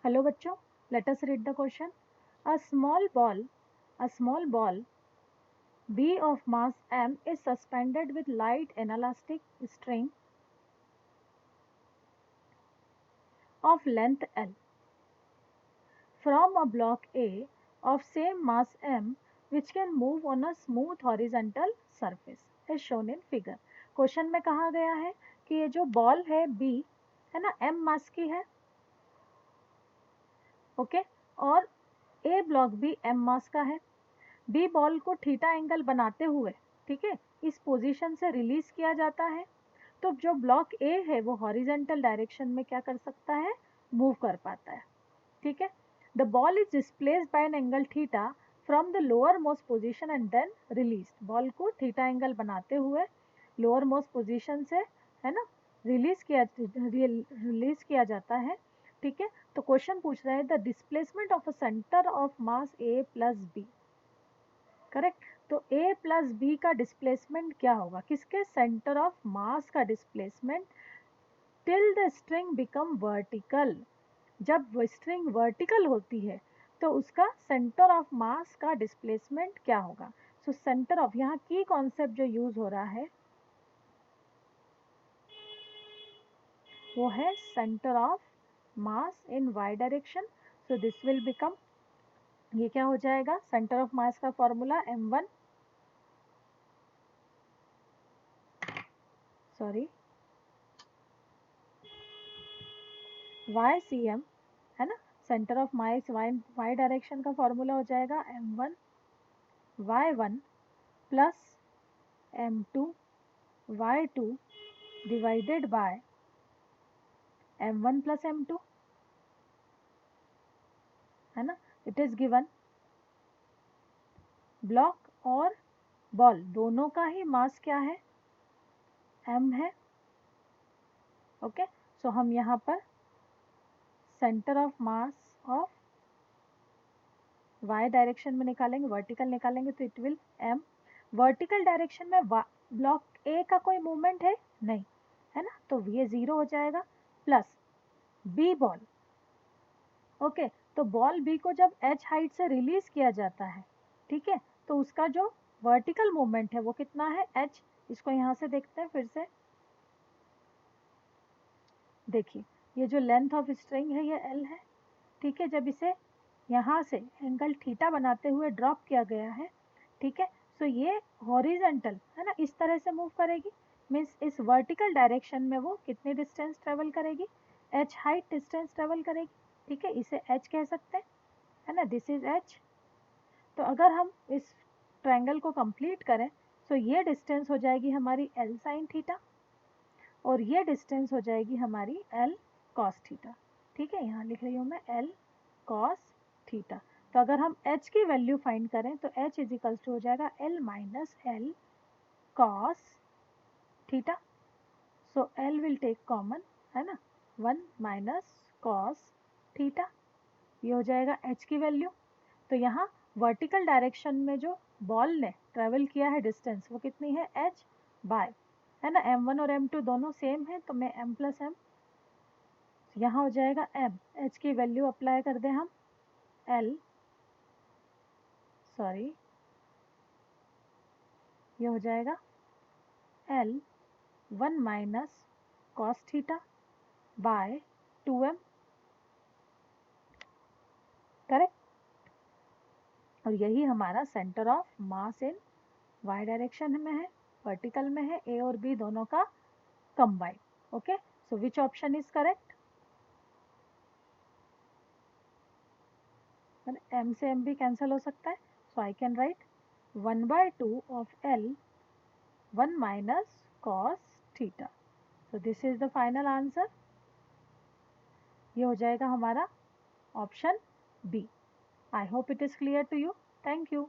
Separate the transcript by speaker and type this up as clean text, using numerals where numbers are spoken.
Speaker 1: Hello bachcho, let us read the question. A small ball B of mass m is suspended with light inelastic string of length L from a block A of same mass m which can move on a smooth horizontal surface as shown in figure. Question में कहा गया है कि ये जो ball है B है ना m मास की है, ओके, और A ब्लॉक भी m मास का है। B बॉल को थीटा एंगल बनाते हुए, ठीक है, इस पोजीशन से रिलीज किया जाता है, तो जो ब्लॉक A है वो हॉरिजॉन्टल डायरेक्शन में क्या कर सकता है, मूव कर पाता है, ठीक है। The ball is displaced by an angle theta from the lower most position and then release. Ball को थीटा एंगल बनाते हुए लोअर मोस्ट पोजीशन से, है ना, रिलीज किया जाता है, ठीक है। तो क्वेश्चन पूछ रहा है the displacement of a centre of mass A plus B, correct. तो A प्लस बी का डिस्प्लेसमेंट क्या होगा, किसके, सेंटर ऑफ मास का displacement till the string become vertical. जब स्ट्रिंग वर्टिकल होती है तो उसका सेंटर ऑफ मास का डिस्प्लेसमेंट क्या होगा। सो सेंटर ऑफ, यहाँ की कॉन्सेप्ट जो यूज हो रहा है वो है centre of mass in Y direction. So this will become, ये क्या हो जाएगा, सेंटर ऑफ मास का फॉर्मूला m1, सॉरी YCM, है ना, centre of mass Y direction का फॉर्मूला हो जाएगा m1 y1 plus m2 y2 divided by m1 plus m2, है ना। इट इज गिवन ब्लॉक और बॉल दोनों का ही मास क्या है, m है, ओके। सो हम यहाँ पर centre of mass of y direction में निकालेंगे, वर्टिकल निकालेंगे, तो it will m। Vertical direction में ब्लॉक A का कोई मूवमेंट है नहीं, है ना, तो ये 0 हो जाएगा, प्लस B बॉल, ओके। तो बॉल B को जब h हाइट से रिलीज किया जाता है, ठीक है, तो उसका जो वर्टिकल मूवमेंट है वो कितना है, h। इसको यहाँ से देखते हैं फिर से, देखिए ये जो लेंथ ऑफ स्ट्रिंग है ये L है, ठीक है। जब इसे यहाँ से एंगल थीटा बनाते हुए ड्रॉप किया गया है, ठीक है, सो ये हॉरिजेंटल, है ना, इस तरह से मूव करेगी, मीन्स इस वर्टिकल डायरेक्शन में वो कितनी डिस्टेंस ट्रेवल करेगी, h हाइट डिस्टेंस ट्रेवल करेगी, ठीक है, इसे h कह सकते हैं, है ना, दिस इज h। तो अगर हम इस ट्रायंगल को कंप्लीट करें तो ये डिस्टेंस हो जाएगी हमारी L साइन थीटा और ये डिस्टेंस हो जाएगी हमारी L कॉस थीटा, ठीक है, यहाँ लिख रही हूँ मैं L कॉस थीटा। तो अगर हम h की वैल्यू फाइंड करें तो h इज इक्वल्स टू हो जाएगा L minus L cos theta. So L will take common, है ना, 1 माइनस कॉस थीटा, ये हो जाएगा h की वैल्यू। तो यहाँ वर्टिकल डायरेक्शन में जो बॉल ने ट्रेवल किया है डिस्टेंस वो कितनी है, h बाय, है ना, m1 और m2 दोनों सेम है तो मैं m प्लस m, यहाँ हो जाएगा m, h की वैल्यू अप्लाई कर दें हम, L, सॉरी ये हो जाएगा L 1 minus cos theta by 2m, correct. और यही हमारा centre of mass in y direction में है, वर्टिकल में है, a और b दोनों का combine, okay. So which option is correct, m से m भी कैंसिल हो सकता है, so I can write 1/2 of L 1 minus cos theta. So this is the final answer, ये हो जाएगा हमारा option B. I hope it is clear to you, thank you.